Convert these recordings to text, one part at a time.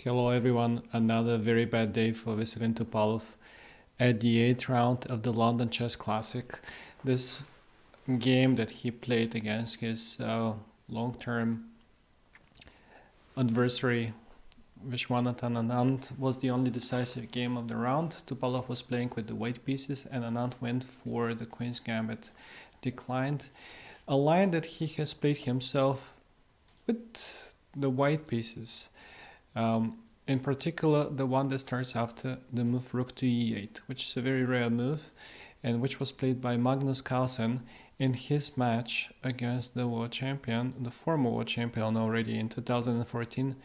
Hello everyone, another very bad day for Viswanathan Topalov at the 8th round of the London Chess Classic. This game that he played against his long-term adversary Viswanathan Anand was the only decisive game of the round. Topalov was playing with the white pieces and Anand went for the Queen's Gambit, declined. A line that he has played himself with the white pieces. In particular, the one that starts after the move rook to e8, which is a very rare move, and which was played by Magnus Carlsen in his match against the world champion, the former world champion already in 2014,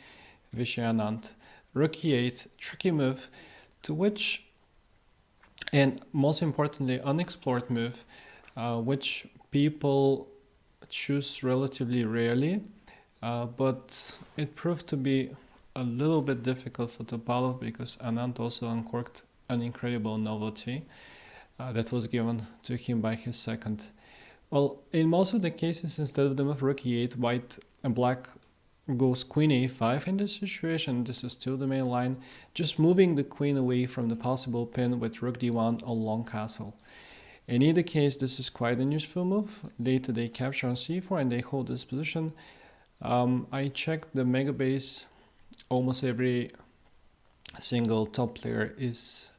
Viswanathan Anand. Rook e8, tricky move, to which, and most importantly, unexplored move, which people choose relatively rarely, but it proved to be a little bit difficult for Topalov because Anand also uncorked an incredible novelty that was given to him by his second. Well, in most of the cases, instead of the move rook e8, white and black goes queen a5 in this situation. This is still the main line, just moving the queen away from the possible pin with rook d1 or long castle. In either case, this is quite a useful move. Later they capture on c4 and they hold this position. I checked the mega base. Almost every single top player is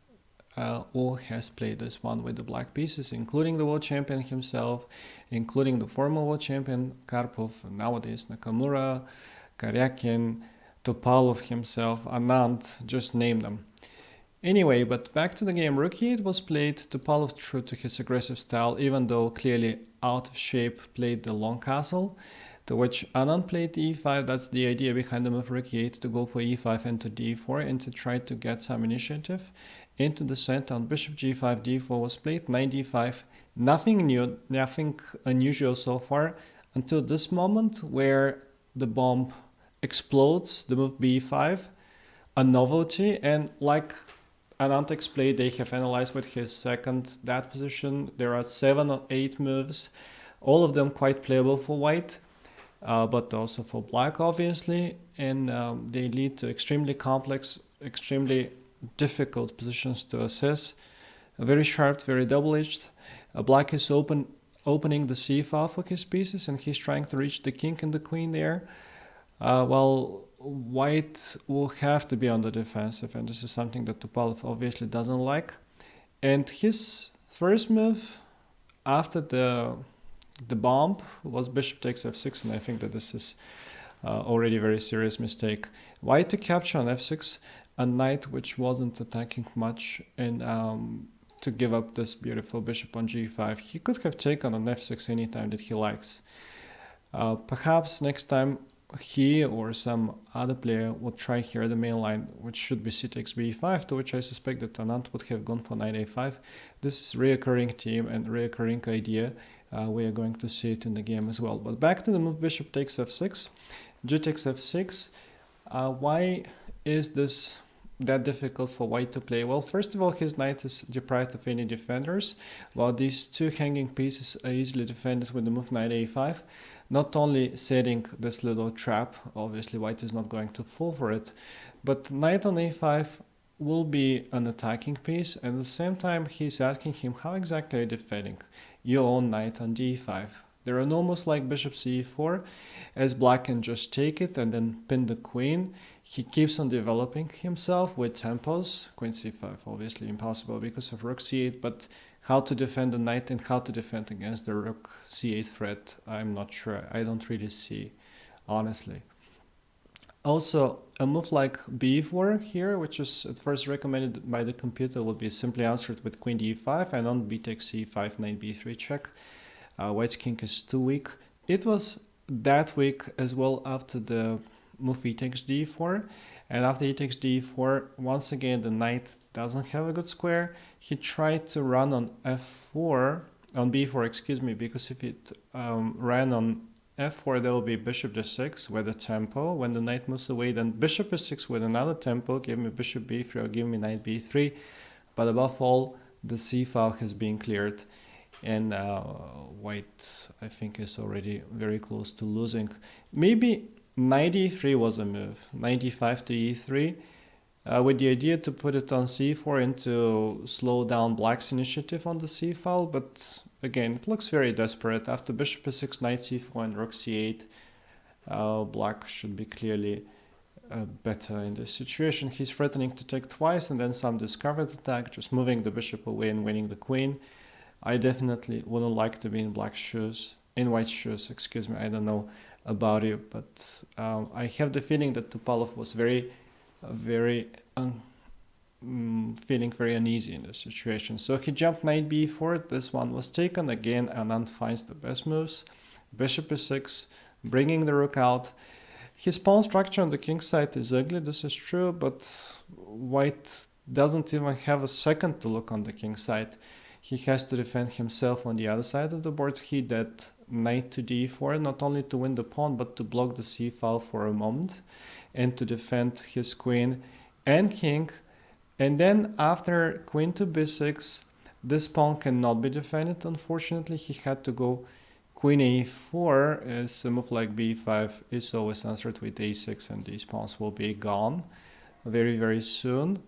or has played this one with the black pieces, including the world champion himself, including the former world champion Karpov, nowadays Nakamura, Karyakin, Topalov himself, Anand, just name them. Anyway, but back to the game. Rook e8 was played. Topalov, true to his aggressive style, even though clearly out of shape, played the long castle. To which Anand played e5. That's the idea behind the move rook e8, to go for e5 and to d4 and to try to get some initiative into the center. On bishop g5, d4 was played, knight d5. Nothing new, nothing unusual so far until this moment where the bomb explodes, the move b5, a novelty, and like Anand explained, they have analyzed with his second that position. There are 7 or 8 moves, all of them quite playable for white. But also for black, obviously, and they lead to extremely complex, extremely difficult positions to assess. Very sharp, very double-edged. Black is opening the c file for his pieces, and he's trying to reach the king and the queen there. While white will have to be on the defensive, and this is something that Topalov obviously doesn't like. And his first move after the bomb was bishop takes f6, and I think that this is already a very serious mistake. White to capture on f6, a knight which wasn't attacking much, and to give up this beautiful bishop on g5. He could have taken on f6 anytime that he likes. Perhaps next time he or some other player would try here the main line, which should be c takes b5, to which I suspect that Anand would have gone for knight a5. This is reoccurring theme and reoccurring idea. We are going to see it in the game as well. But back to the move bishop takes f6, g takes f6. Why is this that difficult for white to play? Well, first of all, his knight is deprived of any defenders, while these two hanging pieces are easily defended with the move knight a5. Not only setting this little trap, obviously white is not going to fall for it, but knight on a5 will be an attacking piece, and at the same time he's asking him, how exactly are you defending your own knight on d5? There are no moves like bishop c4, as black can just take it and then pin the queen. He keeps on developing himself with tempos. Queen c5 obviously impossible because of rook c8, but how to defend the knight and how to defend against the rook c8 threat, I'm not sure. I don't really see, honestly. Also, a move like b4 here, which is at first recommended by the computer, will be simply answered with queen d5 and on b takes c5, knight b3 check. White's king is too weak. It was that weak as well after the move e takes d4, and after e takes d4, once again the knight doesn't have a good square. He tried to run on f4, on b4, excuse me, because if it ran on f4, there will be bishop d6 with a tempo. When the knight moves away, then bishop e6 with another tempo, give me bishop b3 or give me knight b3. But above all, the c file has been cleared, and white, I think, is already very close to losing. Maybe knight e3 was a move, knight e5 to e3, with the idea to put it on c4 and to slow down black's initiative on the c file, but again, it looks very desperate. After bishop e6, knight c4 and rook c8, black should be clearly better in this situation. He's threatening to take twice and then some discovered attack, just moving the bishop away and winning the queen. I definitely wouldn't like to be in white shoes, excuse me. I don't know about you, but I have the feeling that Topalov was feeling very uneasy in this situation. So he jumped knight b4. This one was taken. Again, Anand finds the best moves. Bishop e6, bringing the rook out. His pawn structure on the king side is ugly, this is true, but white doesn't even have a second to look on the king side. He has to defend himself on the other side of the board. He did knight to d4, not only to win the pawn, but to block the c file for a moment and to defend his queen and king. And then after queen to b6, this pawn cannot be defended, unfortunately. He had to go queen a4, as a move like b5 is always answered with a6, and these pawns will be gone very, very soon.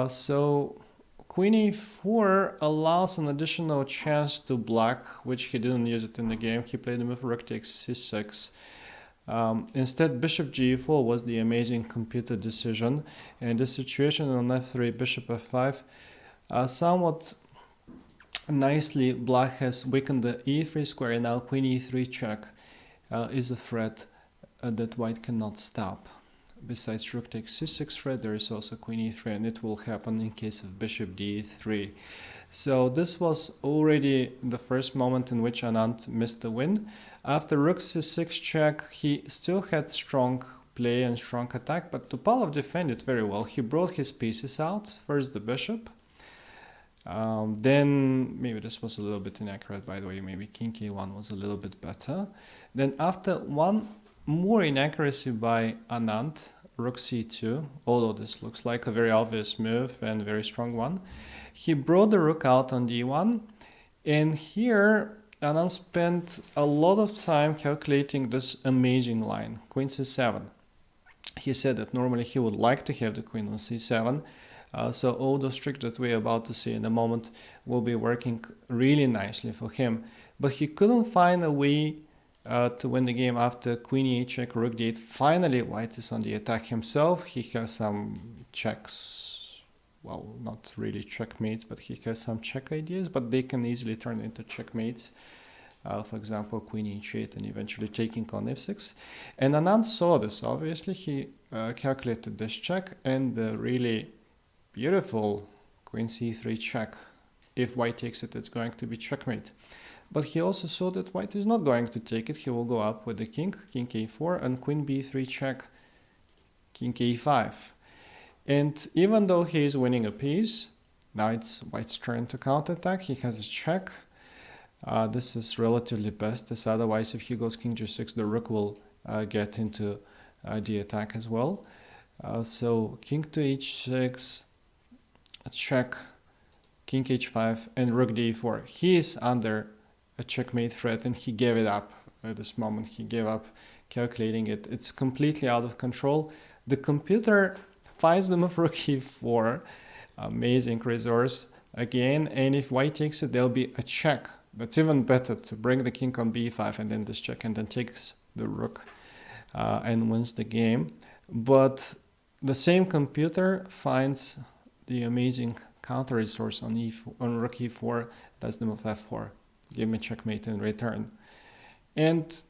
So queen a4 allows an additional chance to black, which he didn't use it in the game. He played the move rook takes c6. Instead, bishop g4 was the amazing computer decision. And the situation on f3, bishop f5, somewhat nicely, black has weakened the e3 square, and now queen e3 check is a threat that white cannot stop. Besides rook takes c6 threat, there is also queen e3, and it will happen in case of bishop d3. So this was already the first moment in which Anand missed the win. After rook c6 check, he still had strong play and strong attack, but Topalov defended very well. He brought his pieces out, first the bishop, then maybe this was a little bit inaccurate, by the way, maybe king k1 was a little bit better. Then after one more inaccuracy by Anand, rook c2, although this looks like a very obvious move and very strong one, he brought the rook out on d1, and here Anand spent a lot of time calculating this amazing line, queen c7. He said that normally he would like to have the queen on c7, so all those tricks that we're about to see in a moment will be working really nicely for him. But he couldn't find a way to win the game after queen e8 check, rook d8. Finally, white is on the attack himself. He has some checks, well, not really checkmates, but he has some check ideas, but they can easily turn into checkmates. For example, queen e8 and eventually taking on f6. And Anand saw this, obviously. He calculated this check and the really beautiful queen c3 check. If white takes it, it's going to be checkmate. But he also saw that white is not going to take it. He will go up with the king k4, and queen b3 check, king k5. And even though he is winning a piece, now it's white's turn to counterattack. He has a check. This is relatively best, as otherwise if he goes king g6, the rook will get into the attack as well. So king to h6, check, king h5, and rook d4. He is under a checkmate threat, and he gave it up at this moment. He gave up calculating it. It's completely out of control. The computer finds the move rook e4, amazing resource again, and if white takes it, there'll be a check. That's even better, to bring the king on b5 and then this check, and then takes the rook and wins the game. But the same computer finds the amazing counter resource on rook e4. That's the move f4. Give me checkmate in return. And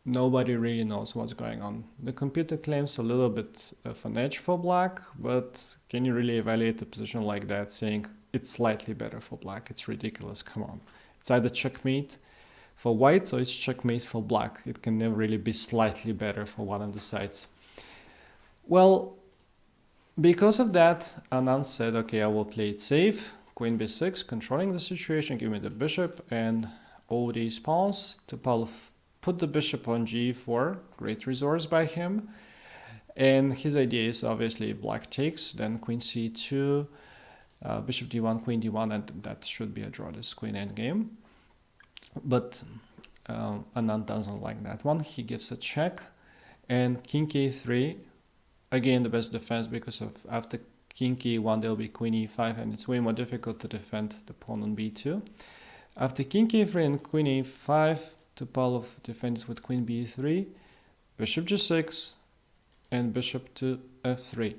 nobody really knows what's going on. The computer claims a little bit of an edge for black, but can you really evaluate a position like that saying it's slightly better for black? It's ridiculous, come on. It's either checkmate for white or it's checkmate for black. It can never really be slightly better for one of the sides. Well, because of that, Anand said, okay, I will play it safe. Queen b6, controlling the situation, give me the bishop and all these pawns. Topalov put the bishop on g4, great resource by him. And his idea is obviously black takes, then queen c2, bishop d1, queen d1, and that should be a draw, this queen endgame. But Anand doesn't like that one. He gives a check, And king k3, again the best defense, because of after king e1 there will be queen e5, and it's way more difficult to defend the pawn on b2. After king k3 and queen a5, Topalov defends with queen b3, bishop g6, and bishop to f3.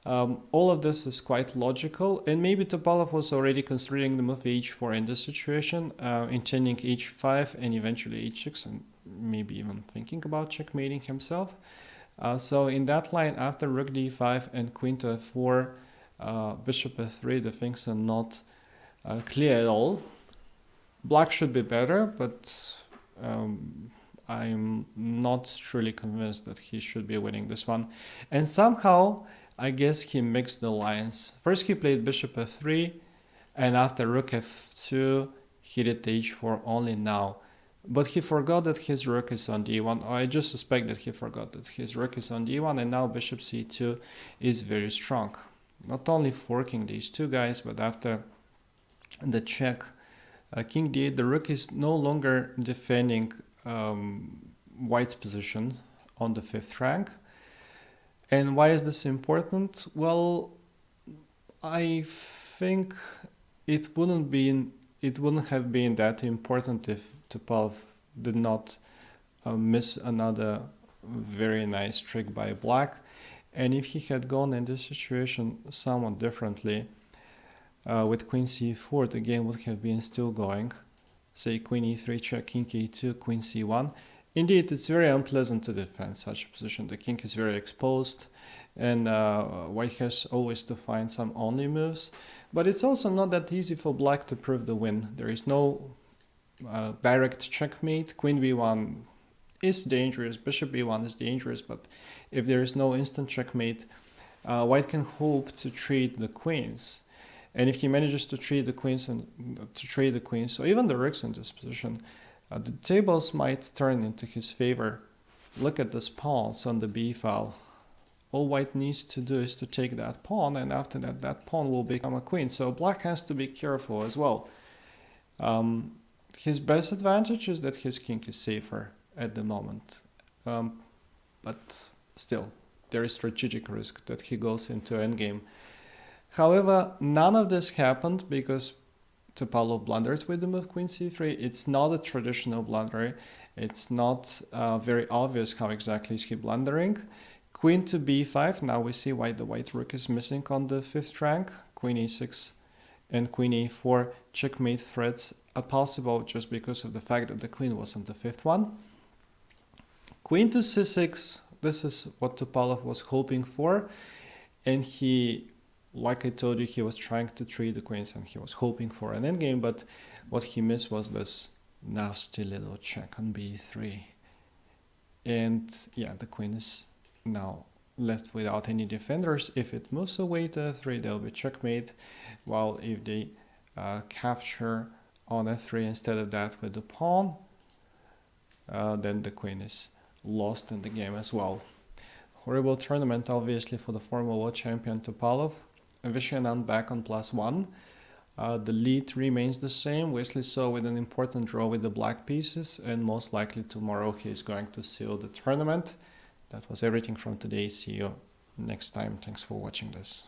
All of this is quite logical, and maybe Topalov was already considering the move h4 in this situation, intending h5 and eventually h6, and maybe even thinking about checkmating himself. So in that line, after rook d5 and queen to f4, bishop f3, the things are not clear at all. Black should be better, but I'm not truly convinced that he should be winning this one. And somehow, I guess he mixed the lines. First he played bishop f3, and after rook f2, he did h4 only now. But he forgot that his rook is on d1, or I just suspect that he forgot that his rook is on d1, and now bishop c2 is very strong. Not only forking these two guys, but after the check, king d8, the rook is no longer defending white's position on the 5th rank. And why is this important? Well, I think it wouldn't have been that important if Topalov did not miss another very nice trick by black. And if he had gone in this situation somewhat differently, with queen c4, the game would have been still going. Say queen e3 check, king e2, queen c1. Indeed, it's very unpleasant to defend such a position. The king is very exposed, and white has always to find some only moves. But it's also not that easy for black to prove the win. There is no direct checkmate. Queen b1 is dangerous, bishop b1 is dangerous, but if there is no instant checkmate, white can hope to trade the queens. And if he manages to trade the queens or even the rooks in this position, the tables might turn into his favor. Look at this pawns on the b file. All white needs to do is to take that pawn, and after that, that pawn will become a queen. So black has to be careful as well. His best advantage is that his king is safer at the moment. But still, there is strategic risk that he goes into endgame. However, none of this happened because Topalov blundered with the move queen c3. It's not a traditional blunder. It's not very obvious how exactly is he blundering. Queen to b5. Now we see why the white rook is missing on the 5th rank. Queen e6 and queen e4 checkmate threats are possible just because of the fact that the queen was on the 5th one. Queen to c6. This is what Topalov was hoping for, and he, like I told you, he was trying to trade the queens and he was hoping for an endgame, but what he missed was this nasty little check on b3. And yeah, the queen is now left without any defenders. If it moves away to f3, there will be checkmate, while if they capture on f3 instead of that with the pawn, then the queen is lost in the game as well. Horrible tournament, obviously, for the former world champion Topalov. Viswanathan Anand back on +1. The lead remains the same. Wesley saw with an important draw with the black pieces, and most likely tomorrow he is going to seal the tournament. That was everything from today. See you next time. Thanks for watching this.